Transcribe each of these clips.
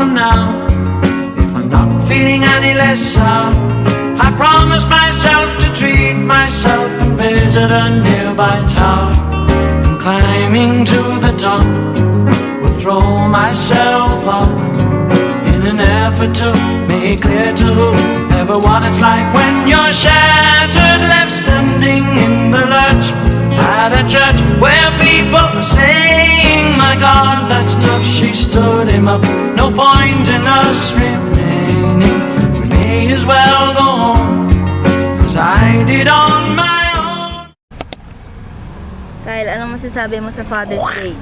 from now. If I'm not feeling any less sound, I promise myself to treat myself and visit a nearby tower. And climbing to the top, will throw myself up in an effort to make clear to whoever what it's like when you're shattered, left standing in the lurch at a church where people are saying, my God, that stuff, she stood him up. No point in us remaining, we may as well go home, 'cause I did on my own. Kyle, anong masasabi mo sa Father's Day?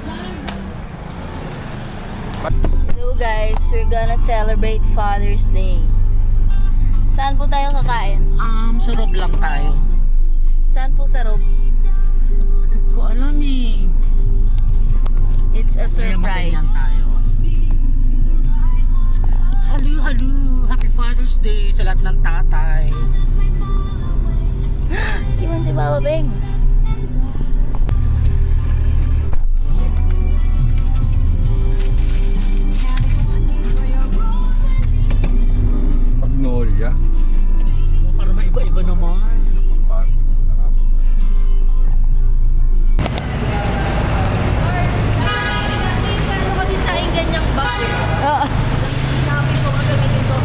Hello guys, we're gonna celebrate Father's Day. Saan po tayo kakain? Sa Rob lang tayo. Saan po sa Rob? Hindi ko alam eh. It's a Kaya surprise. maganyan tayo. Hello, hello. Happy Father's Day sa lahat ng tatay. Iwan si Baba Beng. Magnolia. Para maiba-iba naman. Ano ka din sa aking ganyang bag? Oo. Sabi ko kagamitin ko.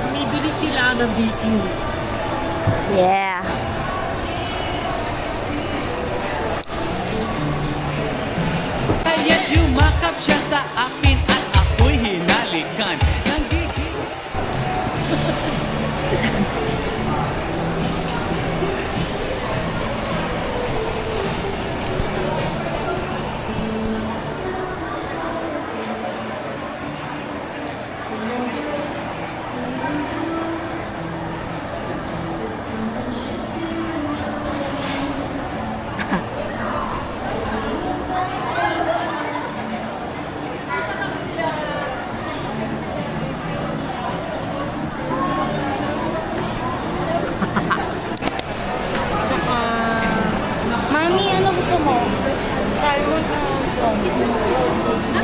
Bumibili sila ng BQ. Yeah. Kaya't yumakap siya sa akin at ako'y hinalikan. Mami, ano gusto mo? Salmon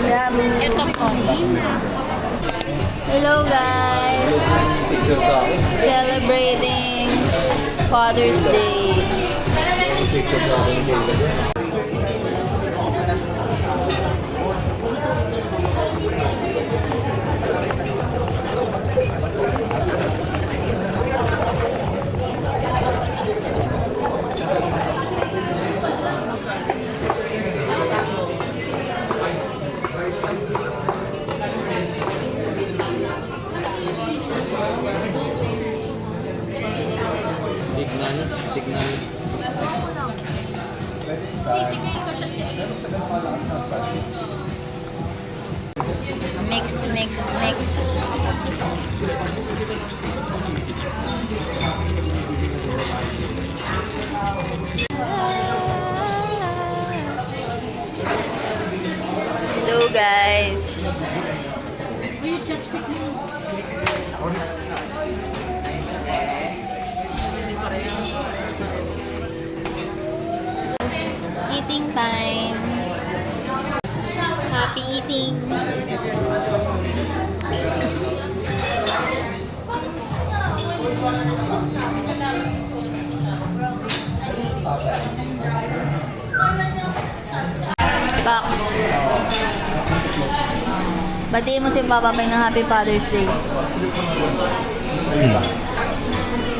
Yummy. Ito po. Hello guys. Celebrating Father's Day. Mix, mix, mix. Hello guys. Eating time. Happy eating. Tax. Batiin mo si Papa Peng ng Happy Father's Day.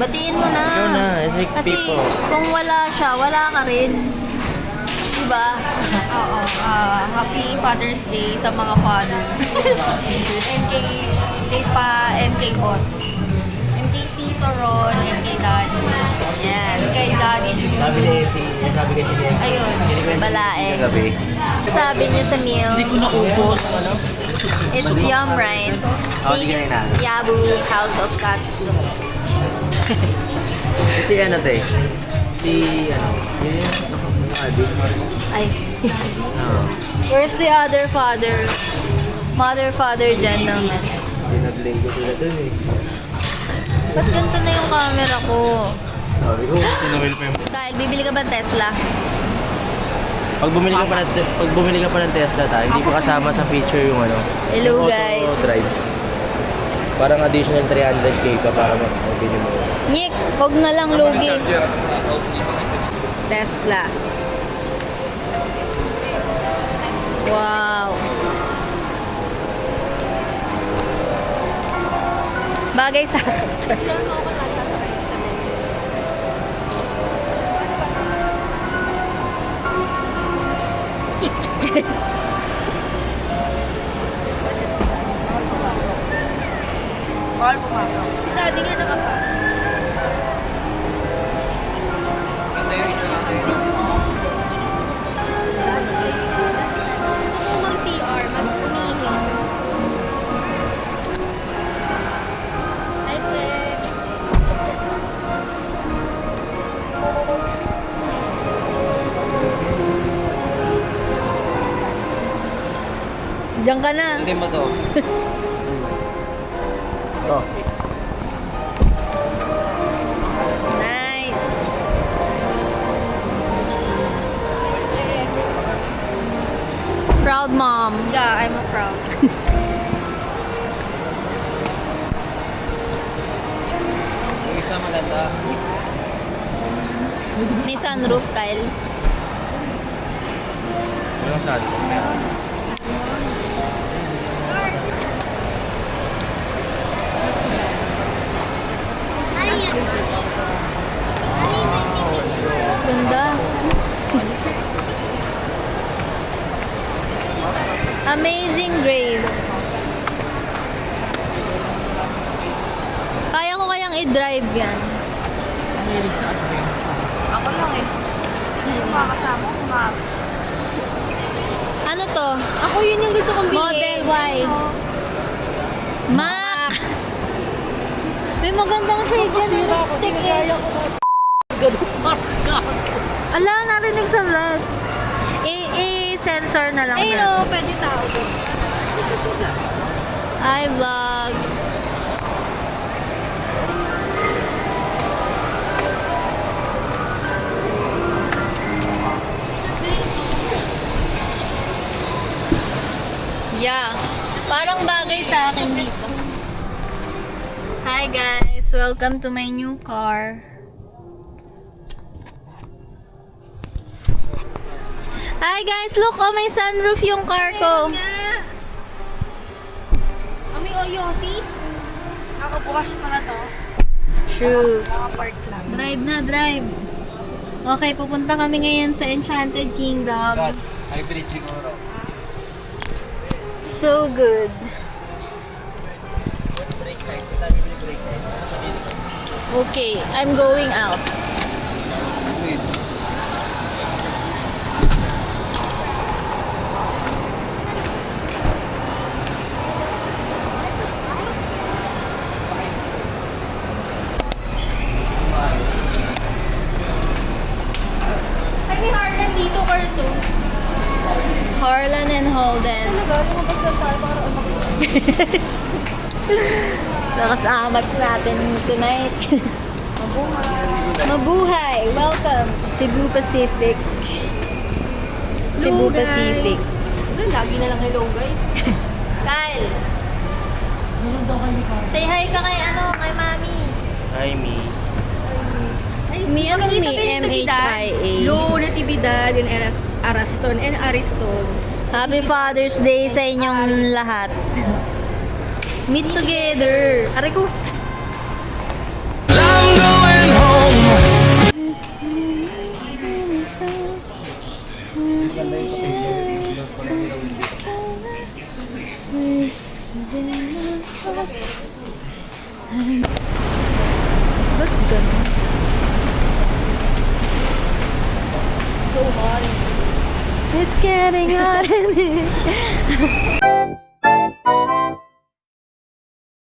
Batiin mo na. Ikaw na, Kasi kung wala siya, wala ka rin. Diba? Oo. Happy Father's Day sa mga father. and kay Pa and kay Bon. And kay Tito Ron and kay Daddy. Yes. And kay Daddy. Sabi ni Etsy, sabi kasi niya. Ayun. Balae. Gabi. Sabi niyo sa meal, Hindi ko naubos. it's yum, right? Oh, Thank di ka you, na. Yabu House of Katsu. Kasi ano to eh. Si, yun yung nakadik. Ay. Oo. Where's the other father? Mother, father, gentleman. Pinablay ko sila dun eh. Ba't ganito na yung camera ko? Sabi ko, sinawil pa yung... Kyle, bibili ka ba Tesla? Pag bumili ka pa ng Tesla tayo, hindi pa kasama sa feature yung Hello, yung guys. auto drive. Parang additional 300k pa para mag-bili mo. Nick, huwag na lang lugi. Tesla. Wow. Bagay sa akin. Bawal pumasok. Si daddy nga nakapa. Gusto ko mag-CR, mag-umihi. Nice leg. Diyan ka na. Hindi mo to. Ito. Nice. Proud mom. Yeah, I'm a proud. Yung isa maganda. May sunroof, Kyle. Walang saan. Ganda. Amazing Grace. Kaya ko kayang i-drive yan. Mahilig sa adventure. Ako lang eh. Yung makakasama ko, Ano to? Ako yun yung gusto kong bilhin. Model Y. Mac. May magandang shade yan ng lipstick eh. Ala, narinig sa vlog. I-sensor na lang. Ay, sensor. no, pwede tao doon. Hi, vlog. Yeah. Parang bagay sa akin dito. Hi guys, welcome to my new car. Hi guys, look, oh may sunroof yung car ko. Ami o Yossi? Ako bukas pa na to. True. Nakapark lang. Drive na, drive. Okay, pupunta kami ngayon sa Enchanted Kingdom. Gas. Hybrid siguro. So good. Brake light. Sa tabi yung brake light. Okay, I'm going out. Wait. Ay, may Harlan dito, Carso. Harlan and Holden. Lumabas lang tayo para Lakas amats natin tonight. Mabuhay! Welcome to Cebu Pacific. Cebu Pacific. Wala, lagi na lang hello, guys. Kyle! Say hi ka kay kay Mami. Hi, me. Me, ano Pakita me? ba yung M-H-I-A. Lo, Natividad, and Araston, and Ariston. Happy Father's Day sa inyong lahat. Meet together. Aray ko. I'm going home. Ba't ganun? So hot. It's getting hot in here.